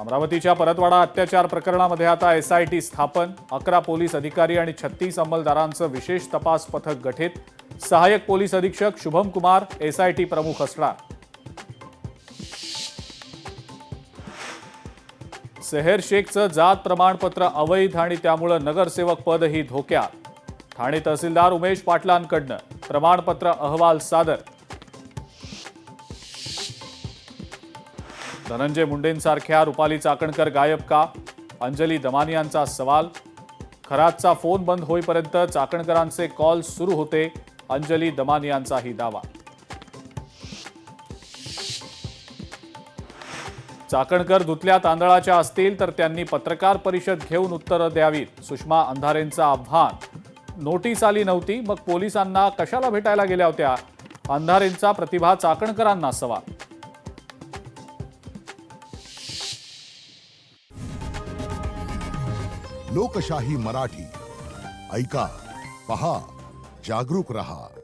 अमरावतीच्या परतवाडा अत्याचार प्रकरणामध्ये आता एसआयटी स्थापन, 11 पोलीस अधिकारी आणि 36 अंमलदारांचं विशेष तपास पथक गठीत. सहाय्यक पोलीस अधीक्षक शुभम कुमार एसआयटी प्रमुख असणार. सेहेर शेखचं जात प्रमाणपत्र अवैध आणि त्यामुळे नगरसेवक पदही धोक्यात. ठाणे तहसीलदार उमेश पाटलांकडनं प्रमाणपत्र अहवाल सादर. धनंजय मुंडेंसारख्या रुपाली चाकणकर गायब का? अंजली दमानियांचा सवाल. खरातचा फोन बंद होईपर्यंत चाकणकरांचे कॉल सुरू होते, अंजली दमानियांचाही दावा. चाकणकर धुतल्या तांदळाच्या असतील तर त्यांनी पत्रकार परिषद घेऊन उत्तरं द्यावीत, सुषमा अंधारेंचं आव्हान. नोटीस आली नव्हती, मग पोलिसांना कशाला भेटायला गेल्या होत्या? अंधारेंचा प्रतिभा चाकणकरांना सवाल. लोकशाही मराठी ऐका, पहा, जागरूक रहा.